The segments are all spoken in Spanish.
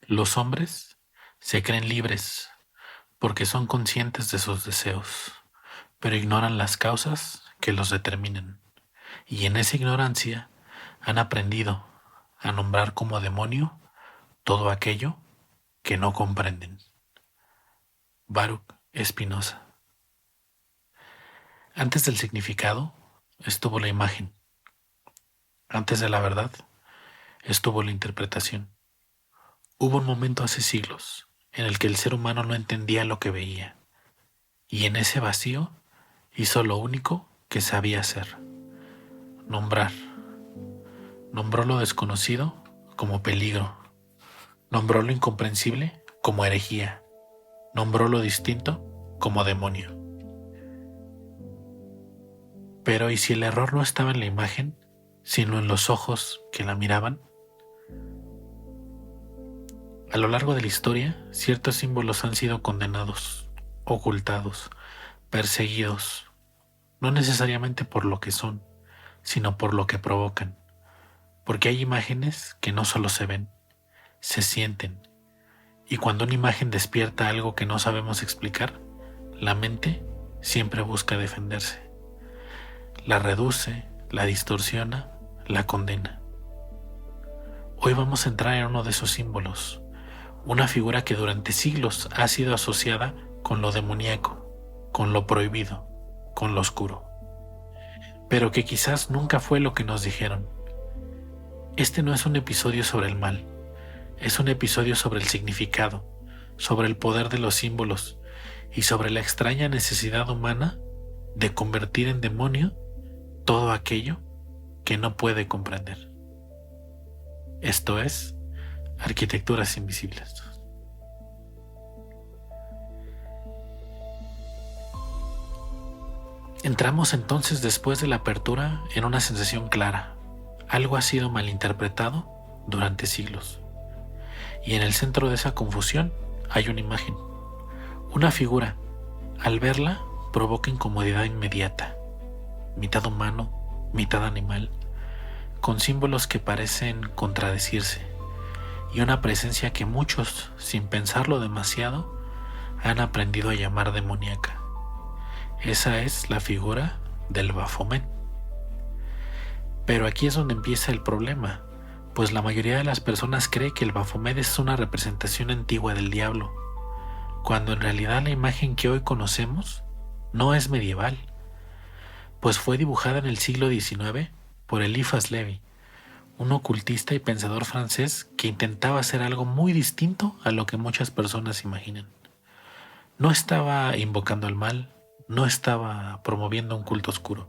Los hombres se creen libres porque son conscientes de sus deseos, pero ignoran las causas que los determinan, y en esa ignorancia han aprendido a nombrar como demonio todo aquello que no comprenden. Baruch Spinoza. Antes del significado estuvo la imagen. Antes de la verdad estuvo la interpretación. Hubo un momento hace siglos en el que el ser humano no entendía lo que veía, y en ese vacío hizo lo único que sabía hacer: nombrar. Nombró lo desconocido como peligro, nombró lo incomprensible como herejía, nombró lo distinto como demonio. Pero ¿y si el error no estaba en la imagen, sino en los ojos que la miraban? A lo largo de la historia, ciertos símbolos han sido condenados, ocultados, perseguidos, no necesariamente por lo que son, sino por lo que provocan. Porque hay imágenes que no solo se ven, se sienten. Y cuando una imagen despierta algo que no sabemos explicar, la mente siempre busca defenderse. La reduce, la distorsiona, la condena. Hoy vamos a entrar en uno de esos símbolos, una figura que durante siglos ha sido asociada con lo demoníaco, con lo prohibido, con lo oscuro, pero que quizás nunca fue lo que nos dijeron. Este no es un episodio sobre el mal, es un episodio sobre el significado, sobre el poder de los símbolos y sobre la extraña necesidad humana de convertir en demonio todo aquello que no puede comprender. Esto es Arquitecturas Invisibles. Entramos entonces después de la apertura en una sensación clara. Algo ha sido malinterpretado durante siglos. Y en el centro de esa confusión hay una imagen, una figura. Al verla provoca incomodidad inmediata, mitad humano, mitad animal, con símbolos que parecen contradecirse, y una presencia que muchos, sin pensarlo demasiado, han aprendido a llamar demoníaca. Esa es la figura del Baphomet. Pero aquí es donde empieza el problema, pues la mayoría de las personas cree que el Baphomet es una representación antigua del diablo, cuando en realidad la imagen que hoy conocemos no es medieval, pues fue dibujada en el siglo XIX por Eliphas Levi, un ocultista y pensador francés que intentaba hacer algo muy distinto a lo que muchas personas imaginan. No estaba invocando al mal, no estaba promoviendo un culto oscuro,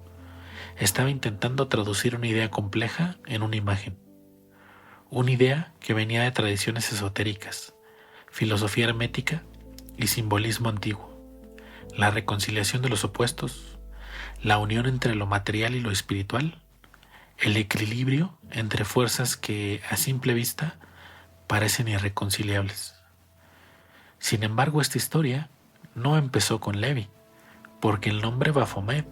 estaba intentando traducir una idea compleja en una imagen. Una idea que venía de tradiciones esotéricas, filosofía hermética y simbolismo antiguo, la reconciliación de los opuestos, la unión entre lo material y lo espiritual, el equilibrio entre fuerzas que a simple vista parecen irreconciliables. Sin embargo, esta historia no empezó con Levi, porque el nombre Baphomet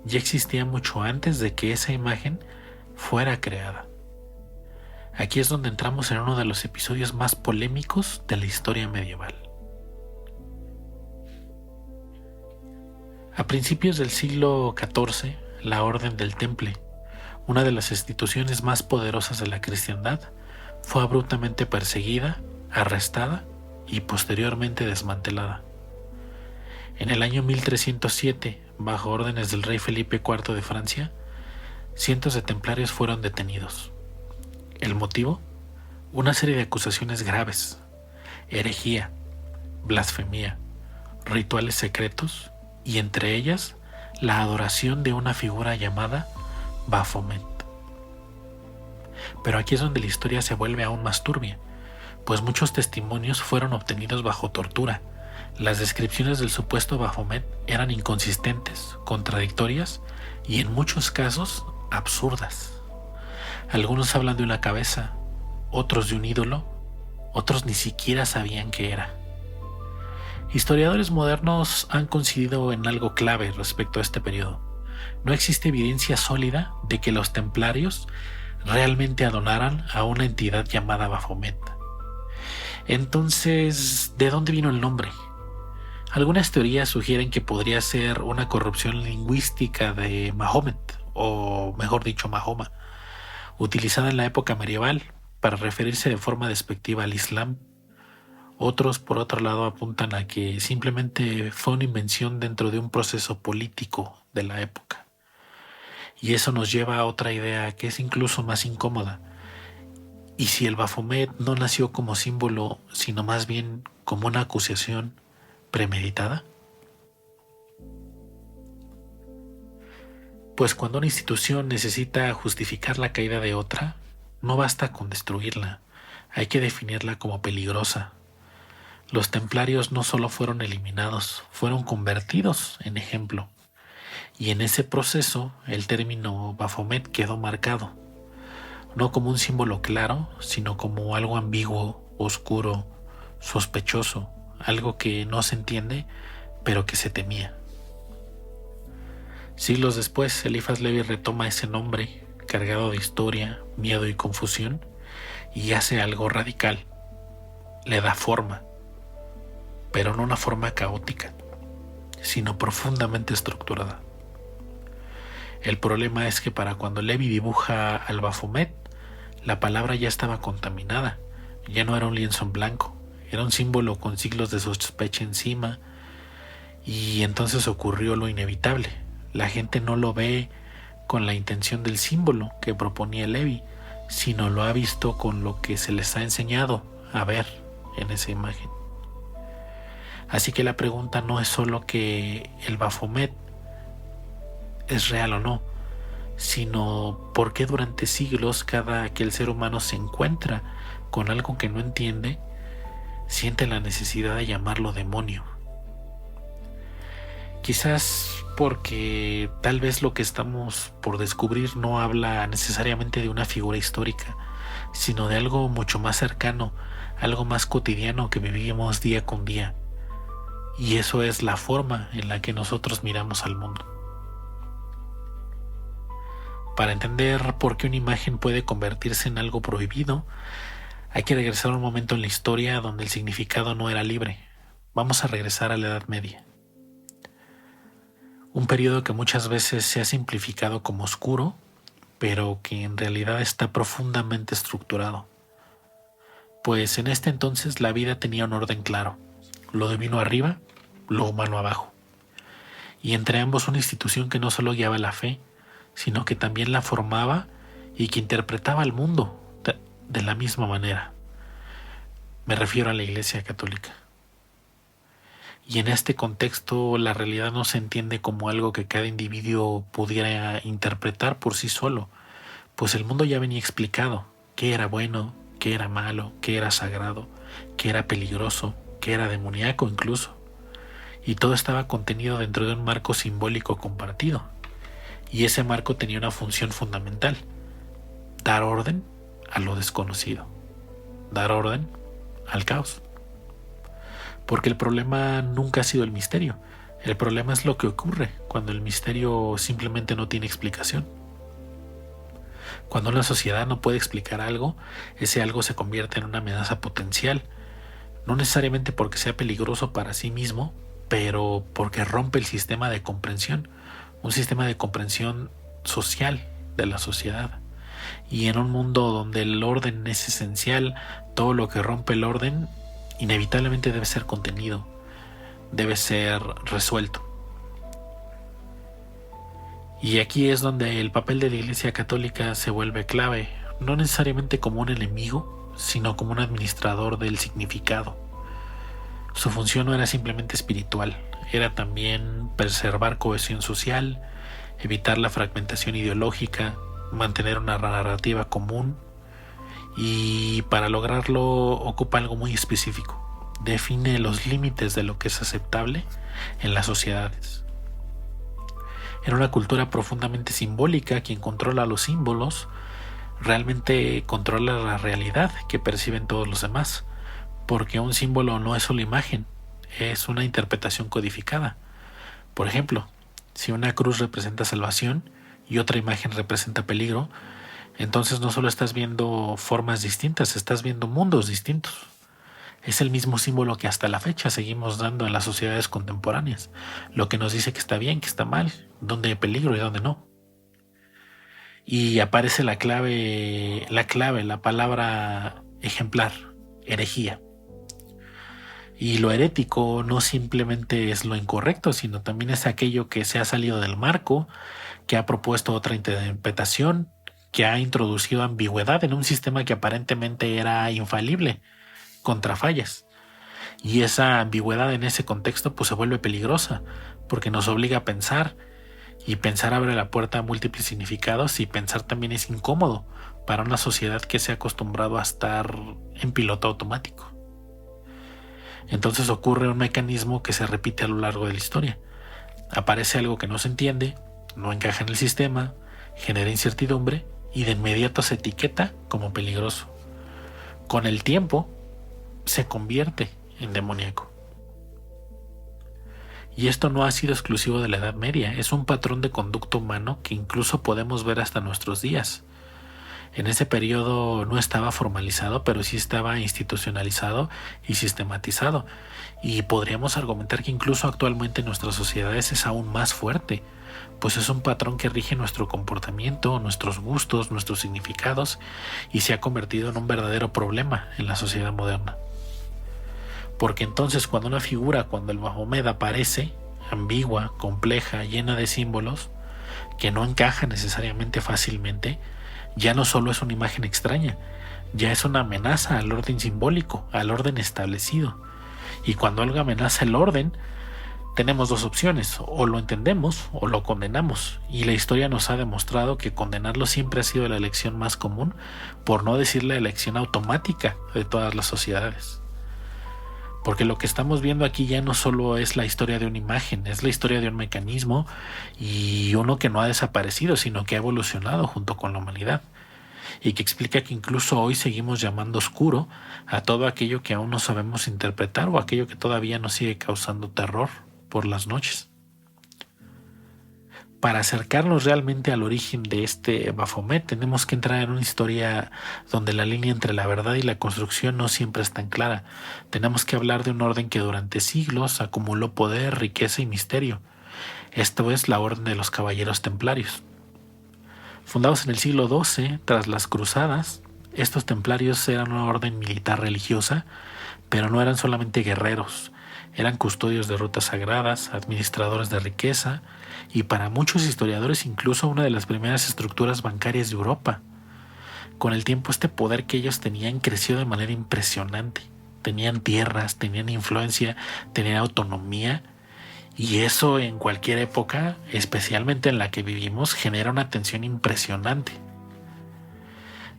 ya existía mucho antes de que esa imagen fuera creada. Aquí es donde entramos en uno de los episodios más polémicos de la historia medieval. A principios del siglo XIV, la Orden del Temple, una de las instituciones más poderosas de la cristiandad, fue abruptamente perseguida, arrestada y posteriormente desmantelada. En el año 1307, bajo órdenes del rey Felipe IV de Francia, cientos de templarios fueron detenidos. ¿El motivo? Una serie de acusaciones graves: herejía, blasfemia, rituales secretos y entre ellas la adoración de una figura llamada Baphomet. Pero aquí es donde la historia se vuelve aún más turbia, pues muchos testimonios fueron obtenidos bajo tortura. Las descripciones del supuesto Baphomet eran inconsistentes, contradictorias y en muchos casos absurdas. Algunos hablan de una cabeza, otros de un ídolo, otros ni siquiera sabían qué era. Historiadores modernos han coincidido en algo clave respecto a este periodo. No existe evidencia sólida de que los templarios realmente adoraran a una entidad llamada Baphomet. Entonces, ¿de dónde vino el nombre? Algunas teorías sugieren que podría ser una corrupción lingüística de Mahomet, o mejor dicho, Mahoma, utilizada en la época medieval para referirse de forma despectiva al Islam. Otros, por otro lado, apuntan a que simplemente fue una invención dentro de un proceso político de la época. Y eso nos lleva a otra idea que es incluso más incómoda. ¿Y si el Baphomet no nació como símbolo, sino más bien como una acusación premeditada? Pues cuando una institución necesita justificar la caída de otra, no basta con destruirla, hay que definirla como peligrosa. Los templarios no solo fueron eliminados, fueron convertidos en ejemplo. Y en ese proceso el término Baphomet quedó marcado, no como un símbolo claro, sino como algo ambiguo, oscuro, sospechoso, algo que no se entiende, pero que se temía. Siglos después, Eliphas Levi retoma ese nombre, cargado de historia, miedo y confusión, y hace algo radical. Le da forma, pero no una forma caótica, sino profundamente estructurada. El problema es que para cuando Levi dibuja al Baphomet, la palabra ya estaba contaminada, ya no era un lienzo en blanco, era un símbolo con siglos de sospecha encima, y entonces ocurrió lo inevitable. La gente no lo ve con la intención del símbolo que proponía Levi, sino lo ha visto con lo que se les ha enseñado a ver en esa imagen. Así que la pregunta no es solo que el Baphomet es real o no, sino por qué durante siglos cada que el ser humano se encuentra con algo que no entiende, siente la necesidad de llamarlo demonio. Quizás porque tal vez lo que estamos por descubrir no habla necesariamente de una figura histórica, sino de algo mucho más cercano, algo más cotidiano que vivimos día con día. Y eso es la forma en la que nosotros miramos al mundo. Para entender por qué una imagen puede convertirse en algo prohibido, hay que regresar a un momento en la historia donde el significado no era libre. Vamos a regresar a la Edad Media. Un periodo que muchas veces se ha simplificado como oscuro, pero que en realidad está profundamente estructurado. Pues en este entonces la vida tenía un orden claro, lo divino arriba, lo humano abajo. Y entre ambos una institución que no solo guiaba la fe, sino que también la formaba y que interpretaba al mundo de la misma manera. Me refiero a la Iglesia Católica. Y en este contexto la realidad no se entiende como algo que cada individuo pudiera interpretar por sí solo, pues el mundo ya venía explicado, qué era bueno, qué era malo, qué era sagrado, qué era peligroso, qué era demoníaco incluso. Y todo estaba contenido dentro de un marco simbólico compartido. Y ese marco tenía una función fundamental: dar orden a lo desconocido, dar orden al caos. Porque el problema nunca ha sido el misterio, el problema es lo que ocurre cuando el misterio simplemente no tiene explicación. Cuando una sociedad no puede explicar algo, ese algo se convierte en una amenaza potencial, no necesariamente porque sea peligroso para sí mismo, pero porque rompe el sistema de comprensión, un sistema de comprensión social de la sociedad. Y en un mundo donde el orden es esencial, todo lo que rompe el orden inevitablemente debe ser contenido, debe ser resuelto. Y aquí es donde el papel de la Iglesia Católica se vuelve clave, no necesariamente como un enemigo, sino como un administrador del significado. Su función no era simplemente espiritual, era también preservar cohesión social, evitar la fragmentación ideológica, mantener una narrativa común, y para lograrlo ocupa algo muy específico: define los límites de lo que es aceptable en las sociedades. En una cultura profundamente simbólica, quien controla los símbolos realmente controla la realidad que perciben todos los demás, porque un símbolo no es solo imagen, es una interpretación codificada. Por ejemplo, si una cruz representa salvación y otra imagen representa peligro, entonces no solo estás viendo formas distintas, estás viendo mundos distintos. Es el mismo símbolo que hasta la fecha seguimos dando en las sociedades contemporáneas, lo que nos dice que está bien, que está mal, dónde hay peligro y dónde no. Y aparece la palabra ejemplar, herejía. Y lo herético no simplemente es lo incorrecto, sino también es aquello que se ha salido del marco, que ha propuesto otra interpretación, que ha introducido ambigüedad en un sistema que aparentemente era infalible contra fallas. Y esa ambigüedad en ese contexto pues se vuelve peligrosa, porque nos obliga a pensar, y pensar abre la puerta a múltiples significados, y pensar también es incómodo para una sociedad que se ha acostumbrado a estar en piloto automático. Entonces ocurre un mecanismo que se repite a lo largo de la historia. Aparece algo que no se entiende, no encaja en el sistema, genera incertidumbre y de inmediato se etiqueta como peligroso. Con el tiempo se convierte en demoníaco. Y esto no ha sido exclusivo de la Edad Media, es un patrón de conducta humano que incluso podemos ver hasta nuestros días. En ese periodo no estaba formalizado, pero sí estaba institucionalizado y sistematizado. Y podríamos argumentar que incluso actualmente en nuestras sociedades es aún más fuerte, pues es un patrón que rige nuestro comportamiento, nuestros gustos, nuestros significados, y se ha convertido en un verdadero problema en la sociedad moderna. Porque entonces cuando el Baphomet aparece, ambigua, compleja, llena de símbolos, que no encaja necesariamente fácilmente, ya no solo es una imagen extraña, ya es una amenaza al orden simbólico, al orden establecido. Y cuando algo amenaza el orden, tenemos dos opciones: o lo entendemos o lo condenamos. Y la historia nos ha demostrado que condenarlo siempre ha sido la elección más común, por no decir la elección automática de todas las sociedades. Porque lo que estamos viendo aquí ya no solo es la historia de una imagen, es la historia de un mecanismo, y uno que no ha desaparecido, sino que ha evolucionado junto con la humanidad, y que explica que incluso hoy seguimos llamando oscuro a todo aquello que aún no sabemos interpretar, o aquello que todavía nos sigue causando terror por las noches. Para acercarnos realmente al origen de este Baphomet, tenemos que entrar en una historia donde la línea entre la verdad y la construcción no siempre es tan clara. Tenemos que hablar de un orden que durante siglos acumuló poder, riqueza y misterio. Esto es la Orden de los Caballeros Templarios. Fundados en el siglo XII, tras las Cruzadas, estos templarios eran una orden militar religiosa, pero no eran solamente guerreros. Eran custodios de rutas sagradas, administradores de riqueza, y para muchos historiadores incluso una de las primeras estructuras bancarias de Europa. Con el tiempo este poder que ellos tenían creció de manera impresionante. Tenían tierras, tenían influencia, tenían autonomía, y eso en cualquier época, especialmente en la que vivimos, genera una tensión impresionante.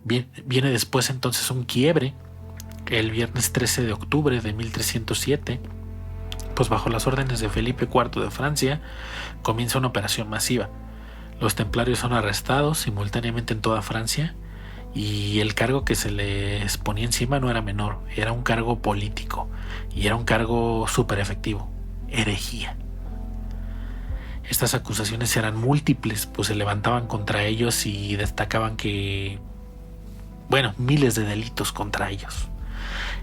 Viene después entonces un quiebre, el viernes 13 de octubre de 1307, pues bajo las órdenes de Felipe IV de Francia, comienza una operación masiva. Los templarios son arrestados simultáneamente en toda Francia, y el cargo que se les ponía encima no era menor, era un cargo político, y era un cargo súper efectivo: herejía. Estas acusaciones eran múltiples, pues se levantaban contra ellos y destacaban miles de delitos contra ellos.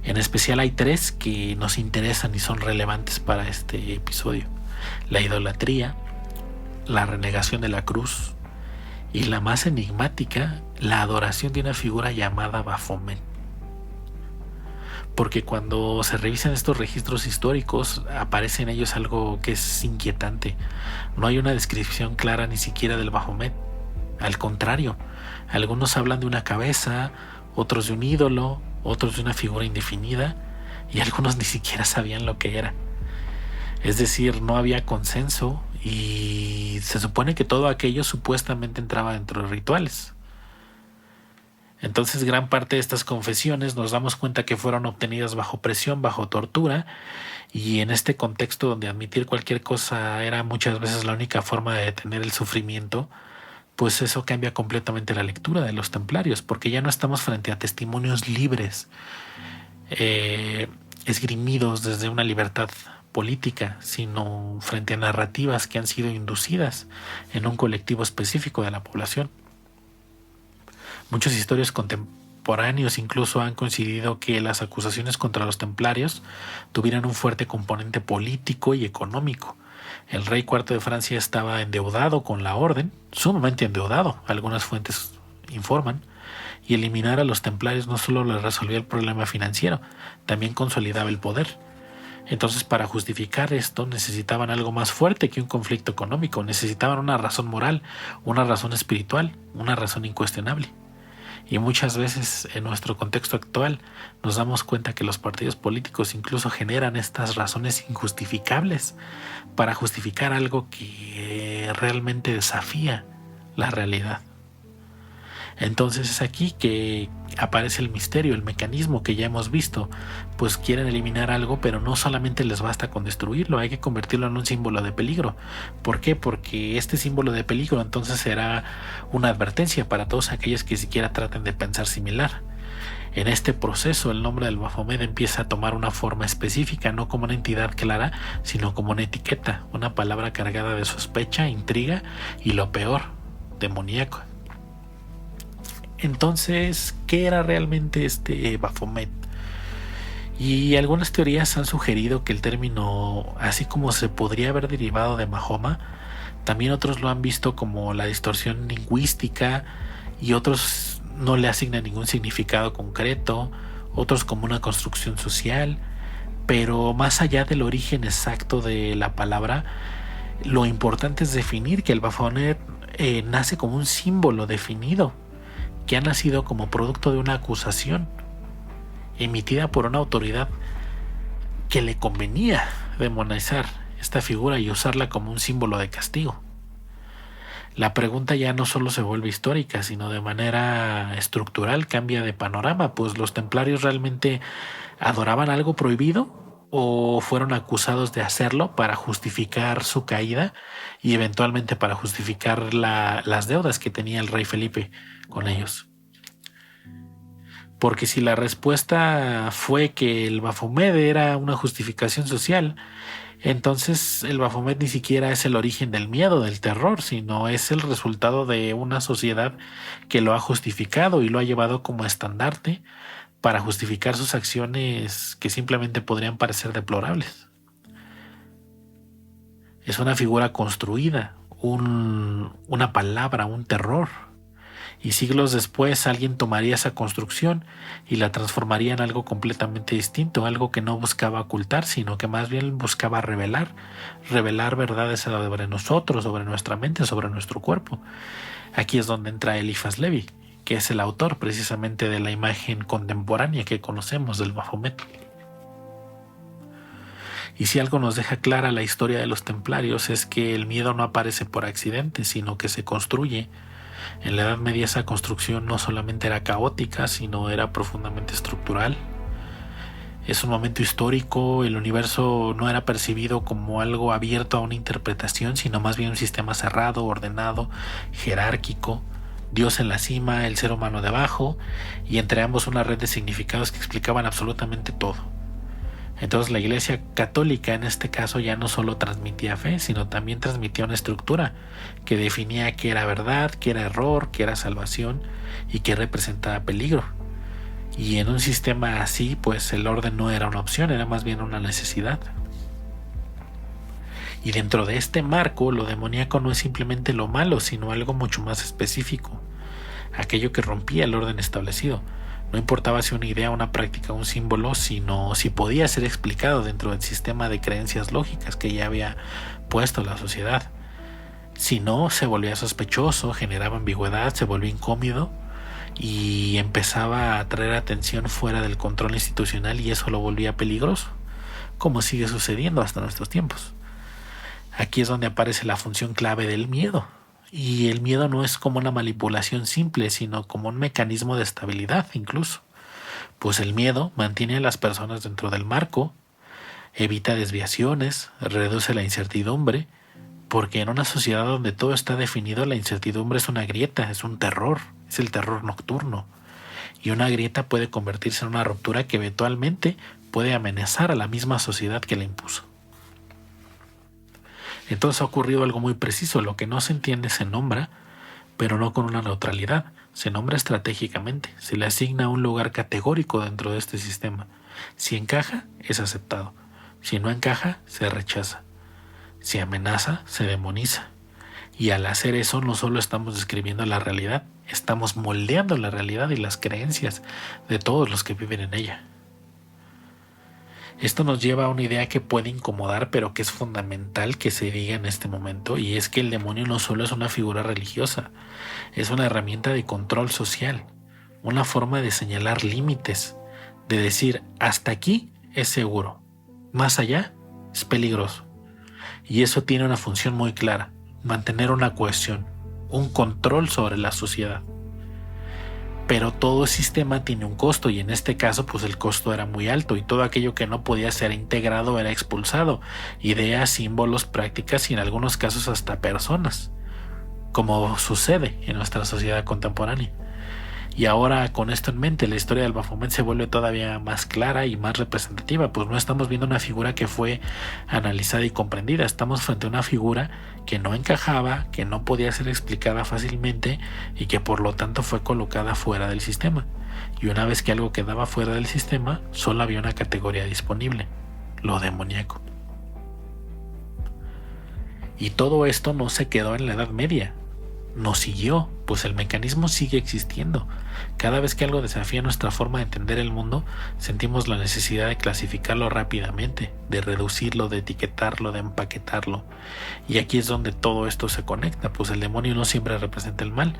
En especial hay tres que nos interesan y son relevantes para este episodio: la idolatría, la renegación de la cruz, y la más enigmática, la adoración de una figura llamada Baphomet. Porque cuando se revisan estos registros históricos, aparece en ellos algo que es inquietante. No hay una descripción clara ni siquiera del Baphomet. Al contrario, algunos hablan de una cabeza, otros de un ídolo, otros de una figura indefinida, y algunos ni siquiera sabían lo que era. Es decir, no había consenso, y se supone que todo aquello supuestamente entraba dentro de rituales. Entonces, gran parte de estas confesiones nos damos cuenta que fueron obtenidas bajo presión, bajo tortura, y en este contexto donde admitir cualquier cosa era muchas veces la única forma de detener el sufrimiento, pues eso cambia completamente la lectura de los templarios, porque ya no estamos frente a testimonios libres, esgrimidos desde una libertad política, sino frente a narrativas que han sido inducidas en un colectivo específico de la población. Muchos contemporáneos incluso han coincidido que las acusaciones contra los templarios tuvieran un fuerte componente político y económico. El rey IV de Francia estaba endeudado con la orden, sumamente endeudado, algunas fuentes informan, y eliminar a los templarios no solo le resolvía el problema financiero, también consolidaba el poder. Entonces, para justificar esto, necesitaban algo más fuerte que un conflicto económico, necesitaban una razón moral, una razón espiritual, una razón incuestionable. Y muchas veces en nuestro contexto actual nos damos cuenta que los partidos políticos incluso generan estas razones injustificables para justificar algo que realmente desafía la realidad. Entonces es aquí que aparece el misterio, el mecanismo que ya hemos visto. Pues quieren eliminar algo, pero no solamente les basta con destruirlo, hay que convertirlo en un símbolo de peligro. ¿Por qué? Porque este símbolo de peligro entonces será una advertencia para todos aquellos que siquiera traten de pensar similar. En este proceso el nombre del Baphomet empieza a tomar una forma específica, no como una entidad clara, sino como una etiqueta, una palabra cargada de sospecha, intriga y lo peor, demoníaco. Entonces, ¿qué era realmente este Baphomet? Y algunas teorías han sugerido que el término, así como se podría haber derivado de Mahoma, también otros lo han visto como la distorsión lingüística y otros no le asignan ningún significado concreto, otros como una construcción social, pero más allá del origen exacto de la palabra, lo importante es definir que el Baphomet nace como un símbolo definido, que ha nacido como producto de una acusación emitida por una autoridad que le convenía demonizar esta figura y usarla como un símbolo de castigo. La pregunta ya no solo se vuelve histórica, sino de manera estructural cambia de panorama, pues los templarios realmente adoraban algo prohibido o fueron acusados de hacerlo para justificar su caída y eventualmente para justificar las deudas que tenía el rey Felipe con ellos. Porque si la respuesta fue que el Baphomet era una justificación social, entonces el Baphomet ni siquiera es el origen del miedo, del terror, sino es el resultado de una sociedad que lo ha justificado y lo ha llevado como estandarte para justificar sus acciones que simplemente podrían parecer deplorables. Es una figura construida, una palabra, un terror. Y siglos después alguien tomaría esa construcción y la transformaría en algo completamente distinto, algo que no buscaba ocultar, sino que más bien buscaba revelar verdades sobre nosotros, sobre nuestra mente, sobre nuestro cuerpo. Aquí es donde entra Eliphas Levi, que es el autor precisamente de la imagen contemporánea que conocemos del Baphomet. Y si algo nos deja clara la historia de los templarios es que el miedo no aparece por accidente, sino que se construye. En la Edad Media esa construcción no solamente era caótica, sino era profundamente estructural. Es un momento histórico, el universo no era percibido como algo abierto a una interpretación, sino más bien un sistema cerrado, ordenado, jerárquico, Dios en la cima, el ser humano debajo, y entre ambos una red de significados que explicaban absolutamente todo. Entonces la Iglesia Católica en este caso ya no solo transmitía fe, sino también transmitía una estructura que definía qué era verdad, qué era error, qué era salvación y qué representaba peligro. Y en un sistema así, pues el orden no era una opción, era más bien una necesidad. Y dentro de este marco, lo demoníaco no es simplemente lo malo, sino algo mucho más específico, aquello que rompía el orden establecido. No importaba si una idea, una práctica, un símbolo, sino si podía ser explicado dentro del sistema de creencias lógicas que ya había puesto la sociedad. Si no, se volvía sospechoso, generaba ambigüedad, se volvía incómodo y empezaba a atraer atención fuera del control institucional y eso lo volvía peligroso, como sigue sucediendo hasta nuestros tiempos. Aquí es donde aparece la función clave del miedo. Y el miedo no es como una manipulación simple, sino como un mecanismo de estabilidad incluso. Pues el miedo mantiene a las personas dentro del marco, evita desviaciones, reduce la incertidumbre, porque en una sociedad donde todo está definido, la incertidumbre es una grieta, es un terror, es el terror nocturno. Y una grieta puede convertirse en una ruptura que eventualmente puede amenazar a la misma sociedad que la impuso. Entonces ha ocurrido algo muy preciso, lo que no se entiende se nombra, pero no con una neutralidad, se nombra estratégicamente, se le asigna un lugar categórico dentro de este sistema. Si encaja, es aceptado. Si no encaja, se rechaza. Si amenaza, se demoniza. Y al hacer eso no solo estamos describiendo la realidad, estamos moldeando la realidad y las creencias de todos los que viven en ella. Esto nos lleva a una idea que puede incomodar, pero que es fundamental que se diga en este momento, y es que el demonio no solo es una figura religiosa, es una herramienta de control social, una forma de señalar límites, de decir hasta aquí es seguro, más allá es peligroso. Y eso tiene una función muy clara: mantener una cohesión, un control sobre la sociedad. Pero todo sistema tiene un costo, y en este caso pues el costo era muy alto, y todo aquello que no podía ser integrado era expulsado. Ideas, símbolos, prácticas y en algunos casos hasta personas, como sucede en nuestra sociedad contemporánea. Y ahora, con esto en mente, la historia del Baphomet se vuelve todavía más clara y más representativa, pues no estamos viendo una figura que fue analizada y comprendida, estamos frente a una figura que no encajaba, que no podía ser explicada fácilmente y que por lo tanto fue colocada fuera del sistema. Y una vez que algo quedaba fuera del sistema, solo había una categoría disponible: lo demoníaco. Y todo esto no se quedó en la Edad Media, no siguió, pues el mecanismo sigue existiendo. Cada vez que algo desafía nuestra forma de entender el mundo, sentimos la necesidad de clasificarlo rápidamente, de reducirlo, de etiquetarlo, de empaquetarlo. Y aquí es donde todo esto se conecta, pues el demonio no siempre representa el mal,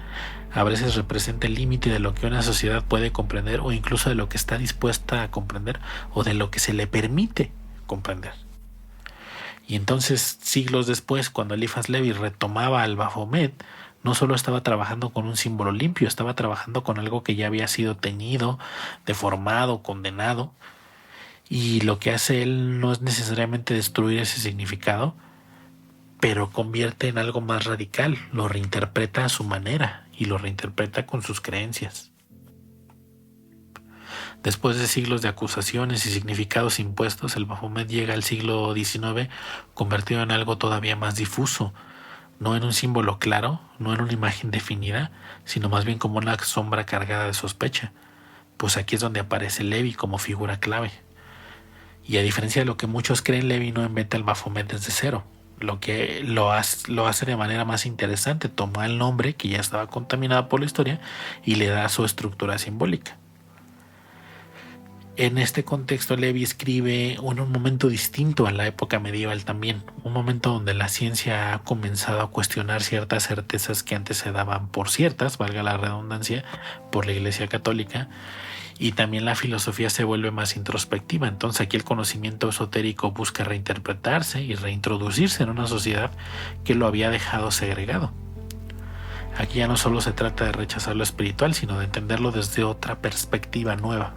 a veces representa el límite de lo que una sociedad puede comprender, o incluso de lo que está dispuesta a comprender, o de lo que se le permite comprender. Y entonces, siglos después, cuando Eliphas Levi retomaba al Baphomet, no solo estaba trabajando con un símbolo limpio, estaba trabajando con algo que ya había sido teñido, deformado, condenado. Y lo que hace él no es necesariamente destruir ese significado, pero convierte en algo más radical, lo reinterpreta a su manera y lo reinterpreta con sus creencias. Después de siglos de acusaciones y significados impuestos, el Baphomet llega al siglo XIX convertido en algo todavía más difuso, no en un símbolo claro, no en una imagen definida, sino más bien como una sombra cargada de sospecha. Pues aquí es donde aparece Levi como figura clave. Y a diferencia de lo que muchos creen, Levi no inventa el Baphomet desde cero. Lo que lo hace de manera más interesante: toma el nombre que ya estaba contaminado por la historia y le da su estructura simbólica. En este contexto, Levi escribe en un momento distinto a la época medieval también, un momento donde la ciencia ha comenzado a cuestionar ciertas certezas que antes se daban por ciertas, valga la redundancia, por la Iglesia Católica, y también la filosofía se vuelve más introspectiva. Entonces aquí el conocimiento esotérico busca reinterpretarse y reintroducirse en una sociedad que lo había dejado segregado. Aquí ya no solo se trata de rechazar lo espiritual, sino de entenderlo desde otra perspectiva nueva.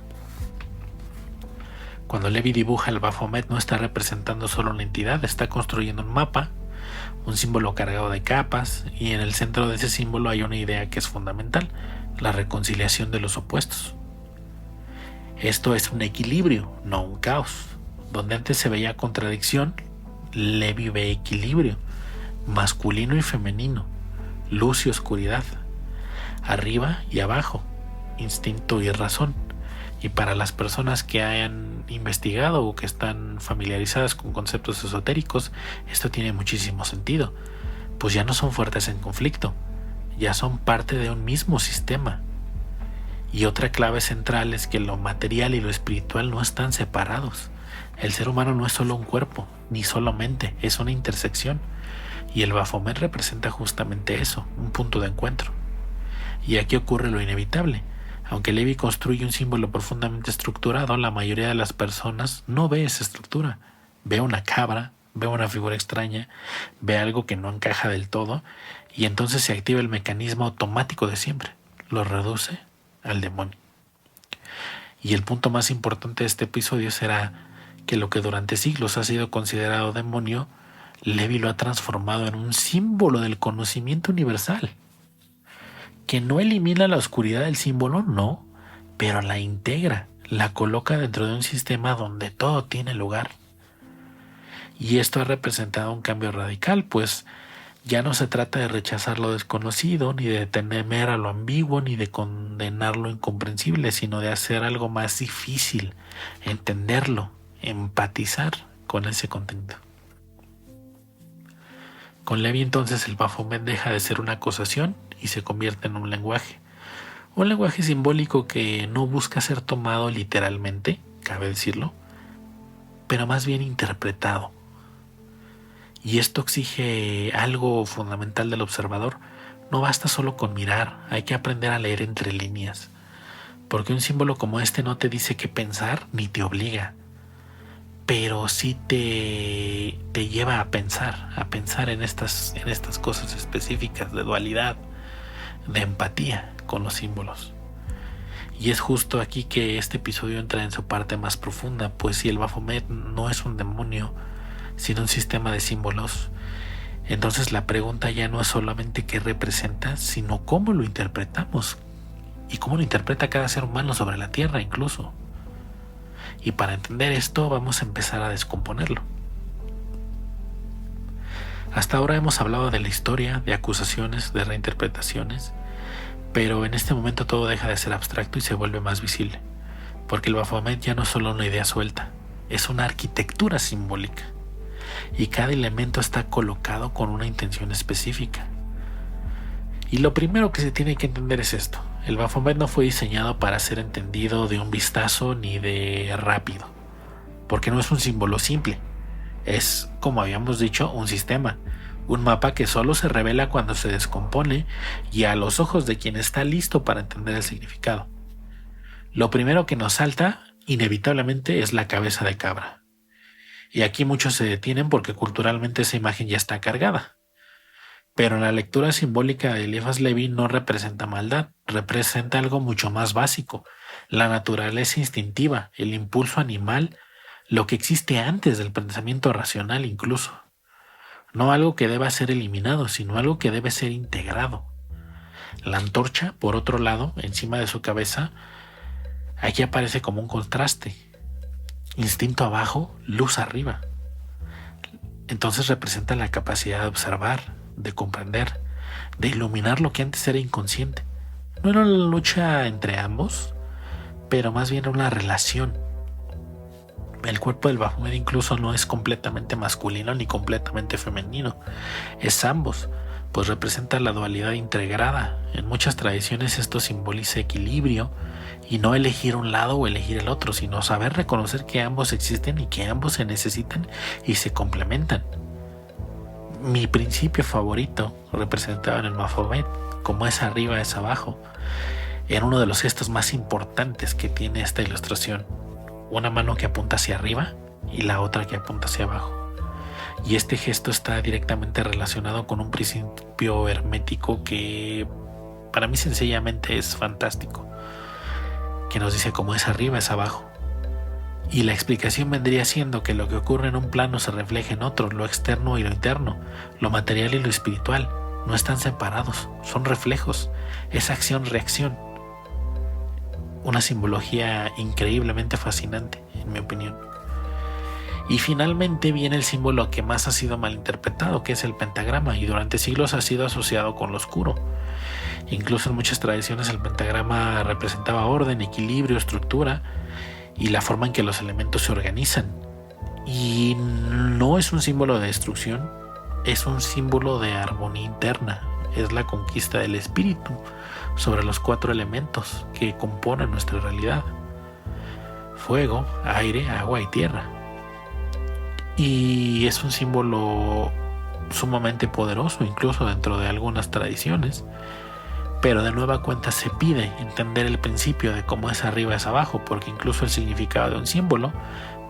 Cuando Levi dibuja el Baphomet, no está representando solo una entidad, está construyendo un mapa, un símbolo cargado de capas, y en el centro de ese símbolo hay una idea que es fundamental: la reconciliación de los opuestos. Esto es un equilibrio, no un caos. Donde antes se veía contradicción, Levi ve equilibrio, masculino y femenino, luz y oscuridad, arriba y abajo, instinto y razón. Y para las personas que hayan investigado o que están familiarizadas con conceptos esotéricos, esto tiene muchísimo sentido, pues ya no son fuerzas en conflicto, ya son parte de un mismo sistema. Y otra clave central es que lo material y lo espiritual no están separados. El ser humano no es solo un cuerpo, ni solo mente, es una intersección. Y el Baphomet representa justamente eso, un punto de encuentro. Y aquí ocurre lo inevitable. Aunque Levi construye un símbolo profundamente estructurado, la mayoría de las personas no ve esa estructura. Ve una cabra, ve una figura extraña, ve algo que no encaja del todo, y entonces se activa el mecanismo automático de siempre. Lo reduce al demonio. Y el punto más importante de este episodio será que lo que durante siglos ha sido considerado demonio, Levi lo ha transformado en un símbolo del conocimiento universal, que no elimina la oscuridad del símbolo, no, pero la integra, la coloca dentro de un sistema donde todo tiene lugar. Y esto ha representado un cambio radical, pues Ya no se trata de rechazar lo desconocido, ni de temer a lo ambiguo, ni de condenar lo incomprensible, sino de hacer algo más difícil, entenderlo, empatizar con ese contenido. Con Levi entonces el Baphomet deja de ser una acusación y se convierte en un lenguaje simbólico que no busca ser tomado literalmente, cabe decirlo, pero más bien interpretado. Y esto exige algo fundamental del observador. No basta solo con mirar, hay que aprender a leer entre líneas, porque un símbolo como este no te dice qué pensar ni te obliga, pero sí te lleva a pensar en estas cosas específicas de dualidad, de empatía con los símbolos. Y es justo aquí que este episodio entra en su parte más profunda, pues si el Baphomet no es un demonio, sino un sistema de símbolos, entonces la pregunta ya no es solamente qué representa, sino cómo lo interpretamos y cómo lo interpreta cada ser humano sobre la Tierra incluso. Y para entender esto vamos a empezar a descomponerlo. Hasta ahora hemos hablado de la historia, de acusaciones, de reinterpretaciones, pero en este momento todo deja de ser abstracto y se vuelve más visible, porque el Baphomet ya no es solo una idea suelta, es una arquitectura simbólica, y cada elemento está colocado con una intención específica. Y lo primero que se tiene que entender es esto: el Baphomet no fue diseñado para ser entendido de un vistazo ni de rápido, porque no es un símbolo simple, es, como habíamos dicho, un sistema, un mapa que solo se revela cuando se descompone y a los ojos de quien está listo para entender el significado. Lo primero que nos salta, inevitablemente, es la cabeza de cabra. Y aquí muchos se detienen porque culturalmente esa imagen ya está cargada. Pero en la lectura simbólica de Eliphas Levi no representa maldad, representa algo mucho más básico, la naturaleza instintiva, el impulso animal, lo que existe antes del pensamiento racional incluso. No algo que deba ser eliminado, sino algo que debe ser integrado. La antorcha, por otro lado, encima de su cabeza, aquí aparece como un contraste. Instinto abajo, luz arriba. Entonces representa la capacidad de observar, de comprender, de iluminar lo que antes era inconsciente. No era una lucha entre ambos, pero más bien una relación. El cuerpo del Baphomet incluso no es completamente masculino ni completamente femenino, es ambos, pues representa la dualidad integrada. En muchas tradiciones esto simboliza equilibrio y no elegir un lado o elegir el otro, sino saber reconocer que ambos existen y que ambos se necesitan y se complementan. Mi principio favorito, representado en el Baphomet, como es arriba es abajo, en uno de los gestos más importantes que tiene esta ilustración: una mano que apunta hacia arriba y la otra que apunta hacia abajo. Y este gesto está directamente relacionado con un principio hermético que para mí sencillamente es fantástico, que nos dice cómo es arriba es abajo. Y la explicación vendría siendo que lo que ocurre en un plano se refleja en otro, lo externo y lo interno, lo material y lo espiritual. No están separados, son reflejos, es acción-reacción. Una simbología increíblemente fascinante, en mi opinión. Y finalmente viene el símbolo que más ha sido malinterpretado, que es el pentagrama, y durante siglos ha sido asociado con lo oscuro. Incluso en muchas tradiciones el pentagrama representaba orden, equilibrio, estructura y la forma en que los elementos se organizan. Y no es un símbolo de destrucción, es un símbolo de armonía interna, es la conquista del espíritu sobre los 4 elementos que componen nuestra realidad: fuego, aire, agua y tierra. Y es un símbolo sumamente poderoso, incluso dentro de algunas tradiciones, pero de nueva cuenta se pide entender el principio de cómo es arriba es abajo, porque incluso el significado de un símbolo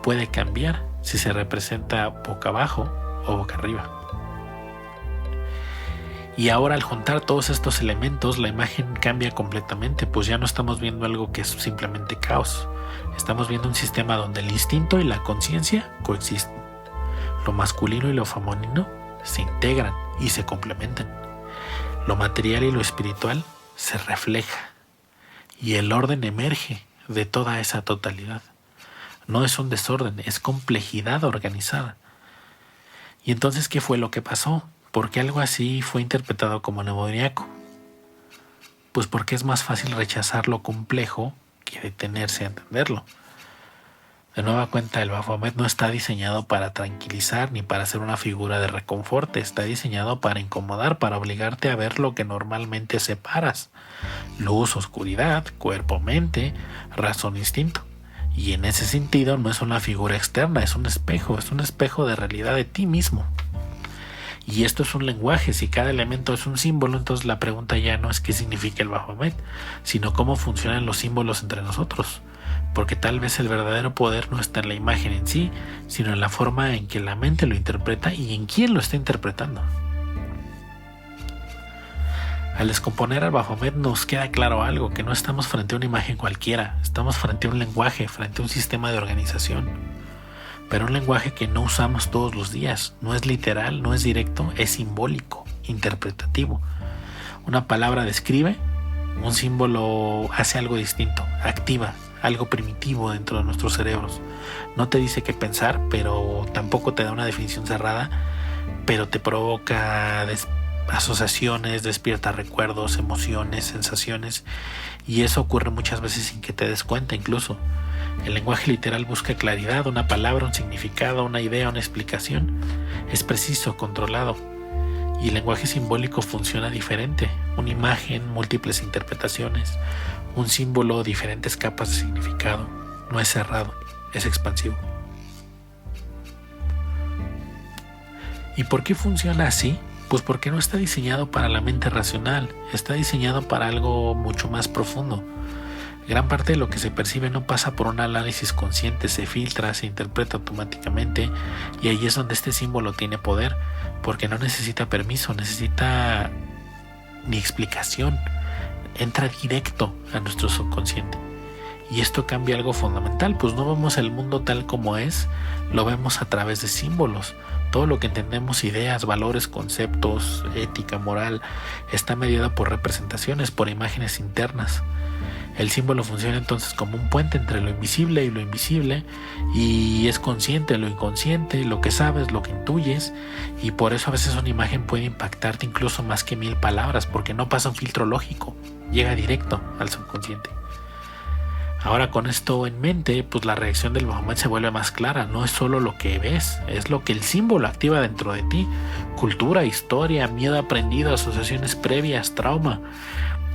puede cambiar si se representa boca abajo o boca arriba. Y ahora, al juntar todos estos elementos, la imagen cambia completamente, pues ya no estamos viendo algo que es simplemente caos. Estamos viendo un sistema donde el instinto y la conciencia coexisten. Lo masculino y lo femenino se integran y se complementan. Lo material y lo espiritual se refleja. Y el orden emerge de toda esa totalidad. No es un desorden, es complejidad organizada. Y entonces, ¿qué fue lo que pasó? ¿Por qué algo así fue interpretado como demoníaco? Pues porque es más fácil rechazar lo complejo que detenerse a entenderlo. De nueva cuenta, el Baphomet no está diseñado para tranquilizar ni para ser una figura de reconforte, está diseñado para incomodar, para obligarte a ver lo que normalmente separas: luz, oscuridad, cuerpo, mente, razón, instinto. Y en ese sentido no es una figura externa, es un espejo de realidad de ti mismo. Y esto es un lenguaje. Si cada elemento es un símbolo, entonces la pregunta ya no es qué significa el Baphomet, sino cómo funcionan los símbolos entre nosotros. Porque tal vez el verdadero poder no está en la imagen en sí, sino en la forma en que la mente lo interpreta y en quién lo está interpretando. Al descomponer al Baphomet nos queda claro algo: que no estamos frente a una imagen cualquiera, estamos frente a un lenguaje, frente a un sistema de organización. Pero un lenguaje que no usamos todos los días, no es literal, no es directo, es simbólico, interpretativo. Una palabra describe, un símbolo hace algo distinto, activa algo primitivo dentro de nuestros cerebros. No te dice qué pensar, pero tampoco te da una definición cerrada, pero te provoca asociaciones, despierta recuerdos, emociones, sensaciones, y eso ocurre muchas veces sin que te des cuenta incluso. El lenguaje literal busca claridad, una palabra, un significado, una idea, una explicación. Es preciso, controlado. Y el lenguaje simbólico funciona diferente: una imagen, múltiples interpretaciones, un símbolo, diferentes capas de significado. No es cerrado, es expansivo. ¿Y por qué funciona así? Pues porque no está diseñado para la mente racional, está diseñado para algo mucho más profundo. Gran parte de lo que se percibe no pasa por un análisis consciente, se filtra, se interpreta automáticamente, y ahí es donde este símbolo tiene poder, porque no necesita permiso, necesita ni explicación, entra directo a nuestro subconsciente. Y esto cambia algo fundamental, pues no vemos el mundo tal como es, lo vemos a través de símbolos. Todo lo que entendemos, ideas, valores, conceptos, ética, moral, está mediado por representaciones, por imágenes internas. El símbolo funciona entonces como un puente entre lo invisible y lo invisible, y es consciente de lo inconsciente, lo que sabes, lo que intuyes, y por eso a veces una imagen puede impactarte incluso más que 1000 palabras, porque no pasa un filtro lógico, llega directo al subconsciente. Ahora, con esto en mente, pues la reacción del Baphomet se vuelve más clara. No es solo lo que ves, es lo que el símbolo activa dentro de ti: cultura, historia, miedo aprendido, asociaciones previas, trauma.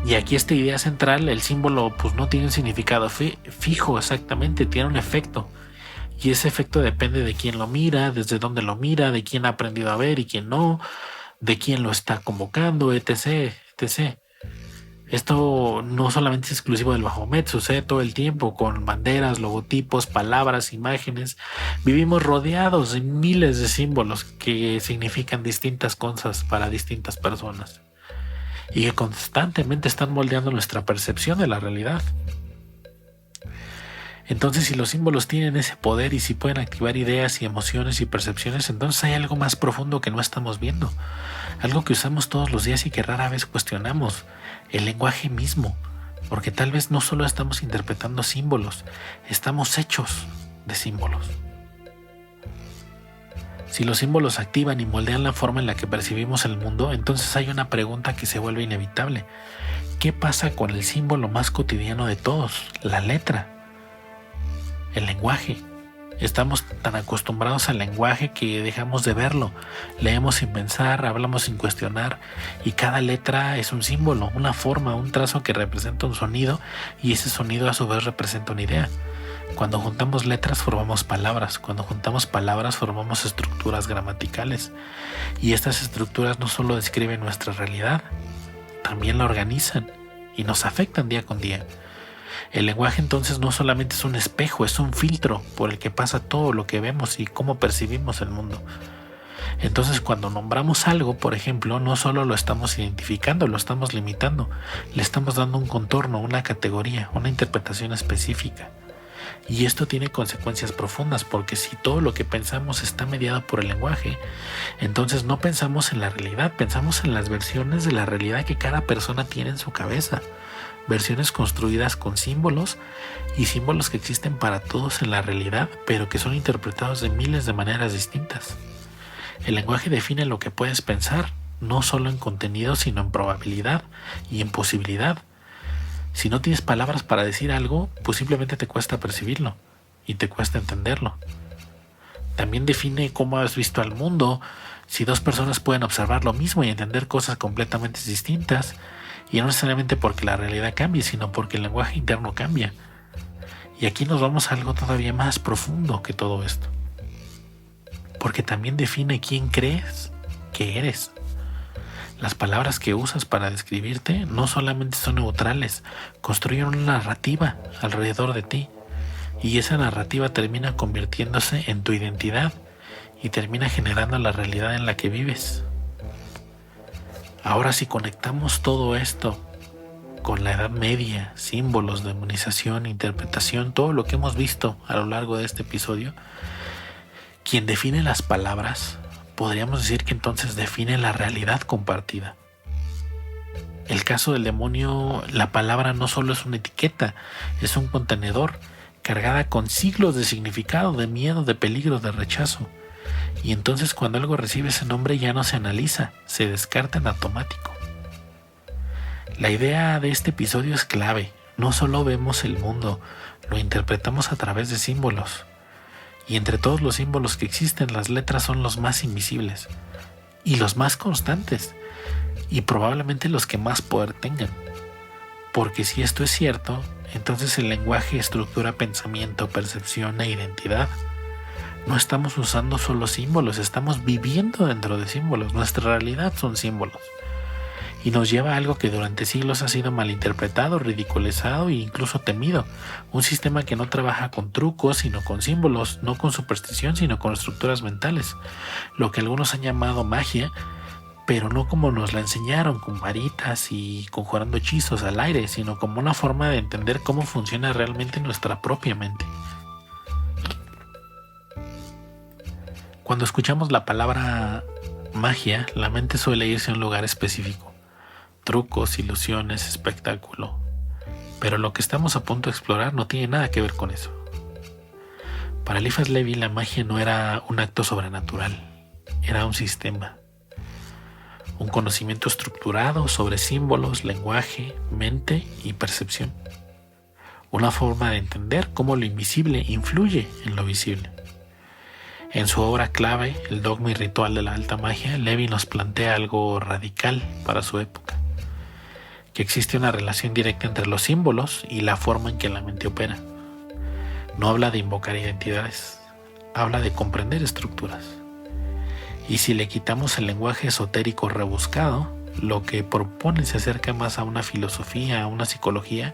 Y aquí esta idea central: el símbolo pues no tiene un significado fijo exactamente, tiene un efecto. Y ese efecto depende de quién lo mira, desde dónde lo mira, de quién ha aprendido a ver y quién no, de quién lo está convocando, etc, etc. Esto no solamente es exclusivo del Baphomet, sucede todo el tiempo con banderas, logotipos, palabras, imágenes. Vivimos rodeados de miles de símbolos que significan distintas cosas para distintas personas y que constantemente están moldeando nuestra percepción de la realidad. Entonces, si los símbolos tienen ese poder y si pueden activar ideas y emociones y percepciones, entonces hay algo más profundo que no estamos viendo, algo que usamos todos los días y que rara vez cuestionamos: el lenguaje mismo. Porque tal vez no solo estamos interpretando símbolos, estamos hechos de símbolos. Si los símbolos activan y moldean la forma en la que percibimos el mundo, entonces hay una pregunta que se vuelve inevitable: ¿qué pasa con el símbolo más cotidiano de todos, la letra? El lenguaje. Estamos tan acostumbrados al lenguaje que dejamos de verlo. Leemos sin pensar, hablamos sin cuestionar, y cada letra es un símbolo, una forma, un trazo que representa un sonido, y ese sonido a su vez representa una idea. Cuando juntamos letras formamos palabras, cuando juntamos palabras formamos estructuras gramaticales, y estas estructuras no solo describen nuestra realidad, también la organizan y nos afectan día con día. El lenguaje entonces no solamente es un espejo, es un filtro por el que pasa todo lo que vemos y cómo percibimos el mundo. Entonces, cuando nombramos algo, por ejemplo, no solo lo estamos identificando, lo estamos limitando, le estamos dando un contorno, una categoría, una interpretación específica. Y esto tiene consecuencias profundas, porque si todo lo que pensamos está mediado por el lenguaje, entonces no pensamos en la realidad, pensamos en las versiones de la realidad que cada persona tiene en su cabeza. Versiones construidas con símbolos, y símbolos que existen para todos en la realidad, pero que son interpretados de miles de maneras distintas. El lenguaje define lo que puedes pensar, no solo en contenido, sino en probabilidad y en posibilidad. Si no tienes palabras para decir algo, pues simplemente te cuesta percibirlo y te cuesta entenderlo. También define cómo has visto al mundo. Si dos personas pueden observar lo mismo y entender cosas completamente distintas, y no necesariamente porque la realidad cambie, sino porque el lenguaje interno cambia. Y aquí nos vamos a algo todavía más profundo que todo esto. Porque también define quién crees que eres. Las palabras que usas para describirte no solamente son neutrales, construyen una narrativa alrededor de ti. Y esa narrativa termina convirtiéndose en tu identidad y termina generando la realidad en la que vives. Ahora, si conectamos todo esto con la Edad Media, símbolos, demonización, interpretación, todo lo que hemos visto a lo largo de este episodio, quien define las palabras, podríamos decir que entonces define la realidad compartida. El caso del demonio, la palabra no solo es una etiqueta, es un contenedor cargada con siglos de significado, de miedo, de peligro, de rechazo. Y entonces cuando algo recibe ese nombre ya no se analiza, se descarta en automático. La idea de este episodio es clave. No solo vemos el mundo, lo interpretamos a través de símbolos. Y entre todos los símbolos que existen, las letras son los más invisibles y los más constantes, y probablemente los que más poder tengan. Porque si esto es cierto, entonces el lenguaje estructura pensamiento, percepción e identidad. No estamos usando solo símbolos, estamos viviendo dentro de símbolos. Nuestra realidad son símbolos. Y nos lleva a algo que durante siglos ha sido malinterpretado, ridiculizado e incluso temido. Un sistema que no trabaja con trucos, sino con símbolos, no con superstición, sino con estructuras mentales. Lo que algunos han llamado magia, pero no como nos la enseñaron, con varitas y conjurando hechizos al aire, sino como una forma de entender cómo funciona realmente nuestra propia mente. Cuando escuchamos la palabra magia, la mente suele irse a un lugar específico. Trucos, ilusiones, espectáculo. Pero lo que estamos a punto de explorar no tiene nada que ver con eso. Para Eliphas Levi, la magia no era un acto sobrenatural, era un sistema. Un conocimiento estructurado sobre símbolos, lenguaje, mente y percepción. Una forma de entender cómo lo invisible influye en lo visible. En su obra clave, El dogma y ritual de la alta magia, Levi nos plantea algo radical para su época. Que existe una relación directa entre los símbolos y la forma en que la mente opera. No habla de invocar identidades, habla de comprender estructuras. Y si le quitamos el lenguaje esotérico rebuscado, lo que propone se acerca más a una filosofía, a una psicología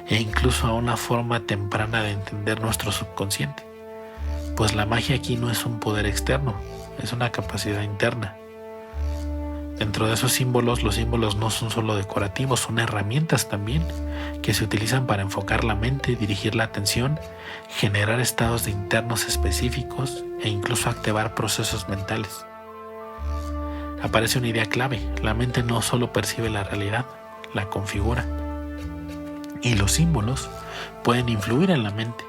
e incluso a una forma temprana de entender nuestro subconsciente. Pues la magia aquí no es un poder externo, es una capacidad interna. Dentro de esos símbolos, los símbolos no son solo decorativos, son herramientas también que se utilizan para enfocar la mente, dirigir la atención, generar estados de internos específicos e incluso activar procesos mentales. Aparece una idea clave: la mente no solo percibe la realidad, la configura. Y los símbolos pueden influir en la mente.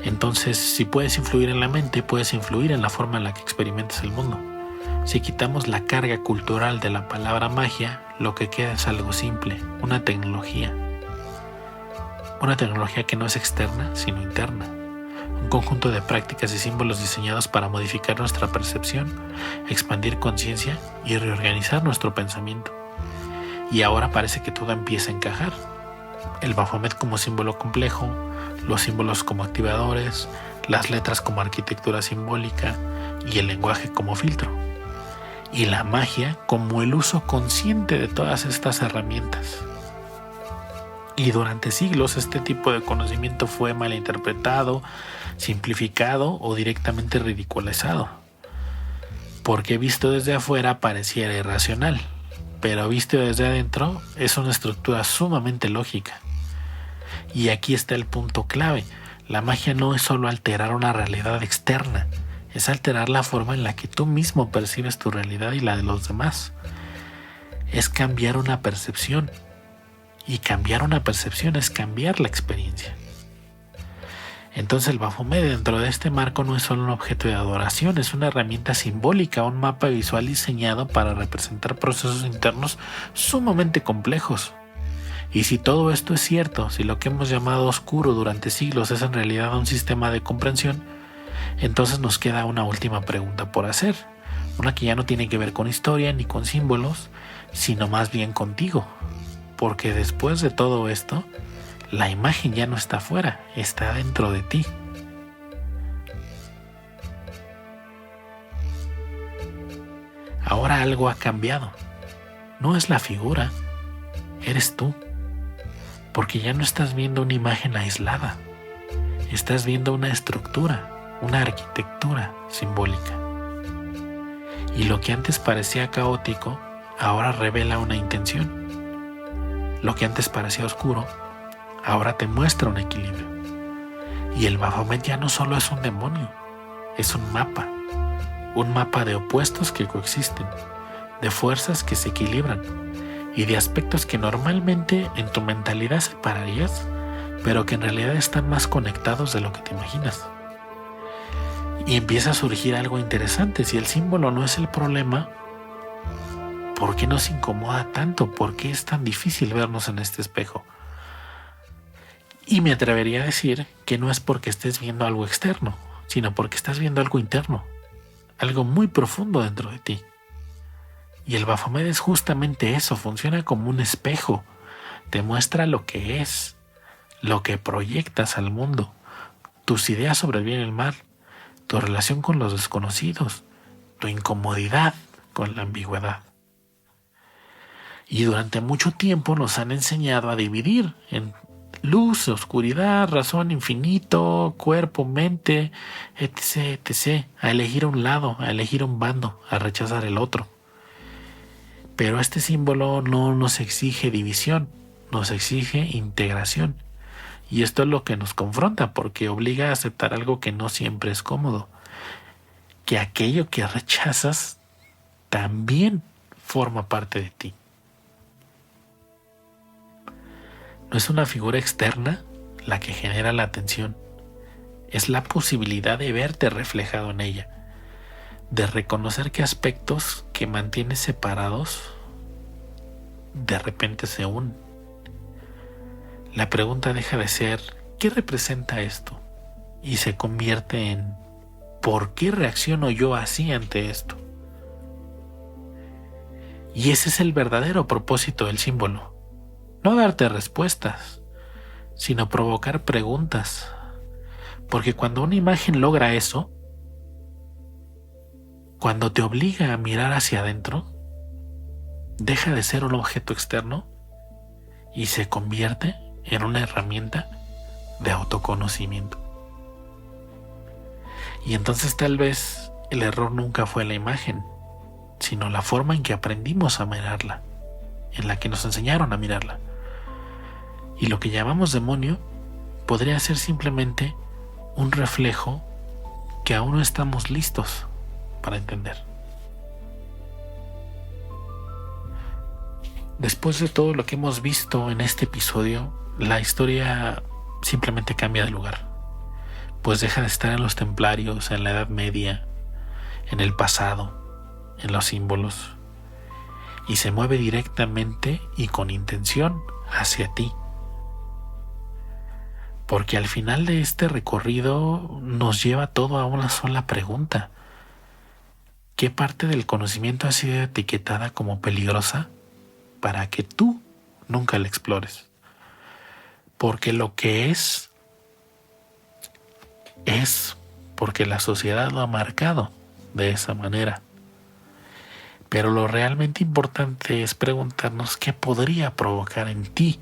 Entonces, si puedes influir en la mente, puedes influir en la forma en la que experimentas el mundo. Si quitamos la carga cultural de la palabra magia, lo que queda es algo simple, una tecnología. Una tecnología que no es externa, sino interna. Un conjunto de prácticas y símbolos diseñados para modificar nuestra percepción, expandir conciencia y reorganizar nuestro pensamiento. Y ahora parece que todo empieza a encajar. El Baphomet como símbolo complejo, los símbolos como activadores, las letras como arquitectura simbólica y el lenguaje como filtro. Y la magia como el uso consciente de todas estas herramientas. Y durante siglos este tipo de conocimiento fue malinterpretado, simplificado o directamente ridiculizado. Porque visto desde afuera pareciera irracional, pero visto desde adentro es una estructura sumamente lógica. Y aquí está el punto clave: la magia no es solo alterar una realidad externa, es alterar la forma en la que tú mismo percibes tu realidad y la de los demás. Es cambiar una percepción. Y cambiar una percepción es cambiar la experiencia. Entonces el Baphomet dentro de este marco no es solo un objeto de adoración, es una herramienta simbólica, un mapa visual diseñado para representar procesos internos sumamente complejos. Y si todo esto es cierto, si lo que hemos llamado oscuro durante siglos es en realidad un sistema de comprensión, entonces nos queda una última pregunta por hacer, una que ya no tiene que ver con historia ni con símbolos, sino más bien contigo, porque después de todo esto, la imagen ya no está afuera, está dentro de ti. Ahora algo ha cambiado. No es la figura, eres tú. Porque ya no estás viendo una imagen aislada. Estás viendo una estructura, una arquitectura simbólica. Y lo que antes parecía caótico, ahora revela una intención. Lo que antes parecía oscuro, ahora te muestra un equilibrio. Y el Baphomet ya no solo es un demonio, es un mapa de opuestos que coexisten, de fuerzas que se equilibran y de aspectos que normalmente en tu mentalidad separarías, pero que en realidad están más conectados de lo que te imaginas. Y empieza a surgir algo interesante. Si el símbolo no es el problema, ¿por qué nos incomoda tanto? ¿Por qué es tan difícil vernos en este espejo? Y me atrevería a decir que no es porque estés viendo algo externo, sino porque estás viendo algo interno, algo muy profundo dentro de ti. Y el Baphomet es justamente eso, funciona como un espejo, te muestra lo que es, lo que proyectas al mundo, tus ideas sobre el bien y el mal, tu relación con los desconocidos, tu incomodidad con la ambigüedad. Y durante mucho tiempo nos han enseñado a dividir en luz, oscuridad, razón, infinito, cuerpo, mente, etc., etc., a elegir un lado, a elegir un bando, a rechazar el otro. Pero este símbolo no nos exige división, nos exige integración. Y esto es lo que nos confronta, porque obliga a aceptar algo que no siempre es cómodo. Que aquello que rechazas también forma parte de ti. No es una figura externa la que genera la atención, es la posibilidad de verte reflejado en ella, de reconocer que aspectos que mantienes separados de repente se unen. La pregunta deja de ser ¿qué representa esto? Y se convierte en ¿por qué reacciono yo así ante esto? Y ese es el verdadero propósito del símbolo. No darte respuestas, sino provocar preguntas. Porque cuando una imagen logra eso, cuando te obliga a mirar hacia adentro, deja de ser un objeto externo y se convierte en una herramienta de autoconocimiento. Y entonces tal vez el error nunca fue la imagen, sino la forma en que aprendimos a mirarla, en la que nos enseñaron a mirarla. Y lo que llamamos demonio podría ser simplemente un reflejo que aún no estamos listos para entender. Después de todo lo que hemos visto en este episodio, la historia simplemente cambia de lugar, pues deja de estar en los templarios, en la Edad Media, en el pasado, en los símbolos, y se mueve directamente y con intención hacia ti. Porque al final de este recorrido nos lleva todo a una sola pregunta. ¿Qué parte del conocimiento ha sido etiquetada como peligrosa para que tú nunca la explores? Porque lo que es porque la sociedad lo ha marcado de esa manera. Pero lo realmente importante es preguntarnos qué podría provocar en ti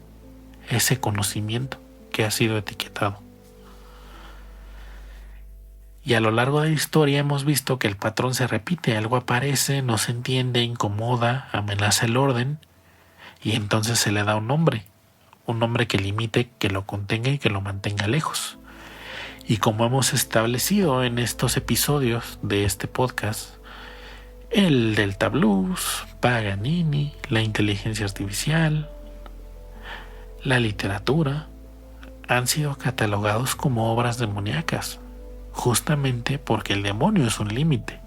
ese conocimiento que ha sido etiquetado. Y a lo largo de la historia hemos visto que el patrón se repite, algo aparece, no se entiende, incomoda, amenaza el orden, y entonces se le da un nombre que limite, que lo contenga y que lo mantenga lejos. Y como hemos establecido en estos episodios de este podcast, el Delta Blues, Paganini, la inteligencia artificial, la literatura, han sido catalogados como obras demoníacas, justamente porque el demonio es un límite.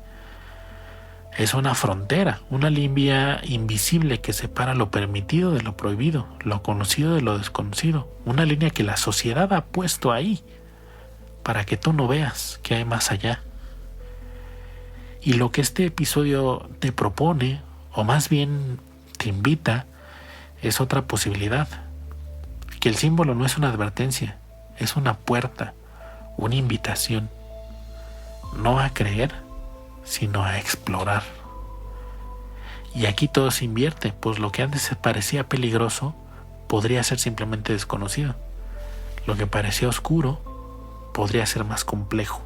Es una frontera, una línea invisible que separa lo permitido de lo prohibido, lo conocido de lo desconocido, una línea que la sociedad ha puesto ahí para que tú no veas que hay más allá. Y lo que este episodio te propone, o más bien te invita, es otra posibilidad, que el símbolo no es una advertencia, es una puerta, una invitación, no a creer, sino a explorar. Y aquí todo se invierte, pues lo que antes parecía peligroso podría ser simplemente desconocido. Lo que parecía oscuro podría ser más complejo.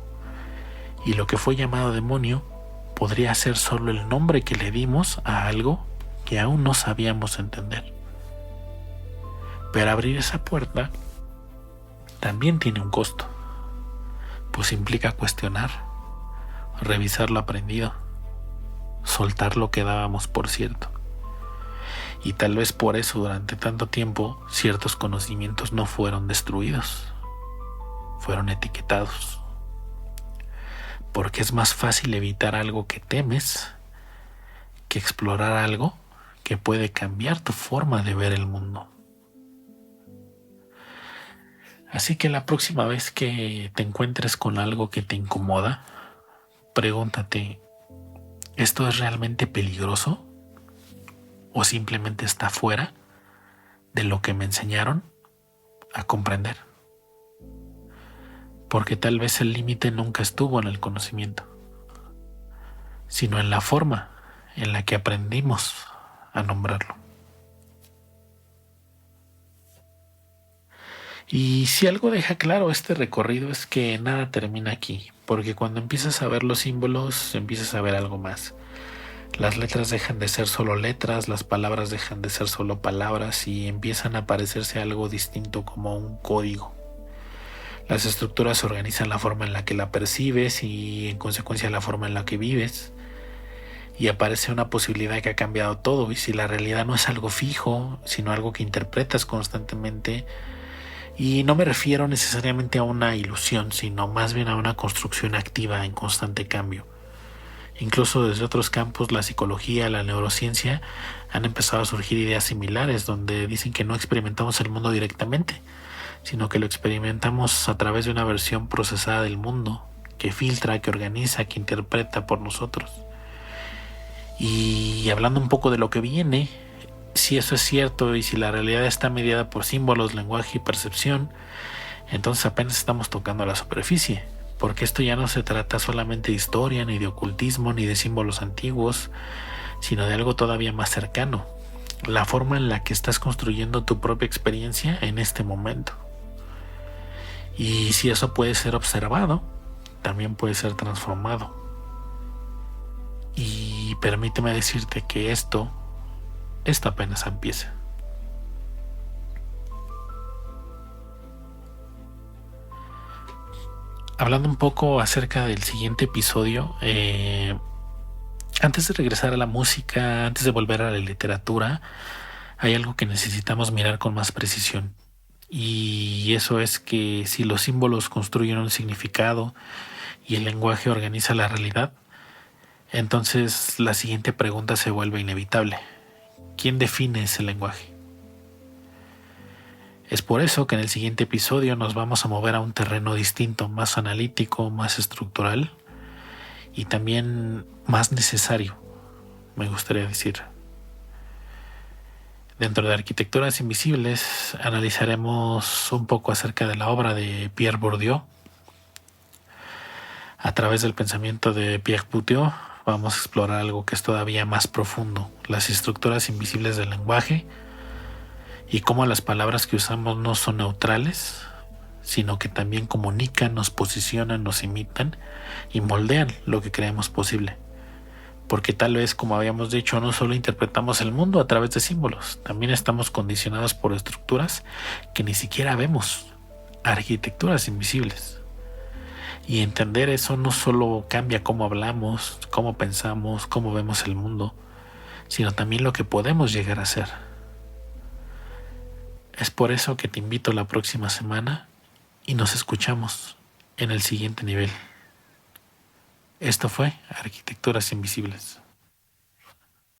Y lo que fue llamado demonio podría ser solo el nombre que le dimos a algo que aún no sabíamos entender. Pero abrir esa puerta también tiene un costo, pues implica cuestionar, revisar lo aprendido, soltar lo que dábamos por cierto. Y tal vez por eso durante tanto tiempo ciertos conocimientos no fueron destruidos, fueron etiquetados. Porque es más fácil evitar algo que temes que explorar algo que puede cambiar tu forma de ver el mundo. Así que la próxima vez que te encuentres con algo que te incomoda, pregúntate, ¿esto es realmente peligroso? ¿O simplemente está fuera de lo que me enseñaron a comprender? Porque tal vez el límite nunca estuvo en el conocimiento, sino en la forma en la que aprendimos a nombrarlo. Y si algo deja claro este recorrido es que nada termina aquí, porque cuando empiezas a ver los símbolos, empiezas a ver algo más. Las letras dejan de ser solo letras, las palabras dejan de ser solo palabras y empiezan a parecerse algo distinto como un código. Las estructuras organizan la forma en la que la percibes y en consecuencia la forma en la que vives. Y aparece una posibilidad que ha cambiado todo, y si la realidad no es algo fijo, sino algo que interpretas constantemente. Y no me refiero necesariamente a una ilusión, sino más bien a una construcción activa en constante cambio. Incluso desde otros campos, la psicología, la neurociencia, han empezado a surgir ideas similares donde dicen que no experimentamos el mundo directamente, sino que lo experimentamos a través de una versión procesada del mundo, que filtra, que organiza, que interpreta por nosotros. Y hablando un poco de lo que viene, si eso es cierto y si la realidad está mediada por símbolos, lenguaje y percepción, entonces apenas estamos tocando la superficie, porque esto ya no se trata solamente de historia, ni de ocultismo, ni de símbolos antiguos, sino de algo todavía más cercano, la forma en la que estás construyendo tu propia experiencia en este momento. Y si eso puede ser observado, también puede ser transformado. Y permíteme decirte que esto apenas empieza. Hablando un poco acerca del siguiente episodio, antes de regresar a la música, antes de volver a la literatura, hay algo que necesitamos mirar con más precisión. Y eso es que si los símbolos construyen un significado y el lenguaje organiza la realidad, entonces la siguiente pregunta se vuelve inevitable. ¿Quién define ese lenguaje? Es por eso que en el siguiente episodio nos vamos a mover a un terreno distinto, más analítico, más estructural y también más necesario, me gustaría decir. Dentro de Arquitecturas Invisibles analizaremos un poco acerca de la obra de Pierre Bourdieu. A través del pensamiento de Pierre Bourdieu vamos a explorar algo que es todavía más profundo, las estructuras invisibles del lenguaje y cómo las palabras que usamos no son neutrales, sino que también comunican, nos posicionan, nos imitan y moldean lo que creemos posible. Porque tal vez, como habíamos dicho, no solo interpretamos el mundo a través de símbolos, también estamos condicionados por estructuras que ni siquiera vemos, arquitecturas invisibles. Y entender eso no solo cambia cómo hablamos, cómo pensamos, cómo vemos el mundo, sino también lo que podemos llegar a ser. Es por eso que te invito la próxima semana y nos escuchamos en el siguiente nivel. Esto fue Arquitecturas Invisibles.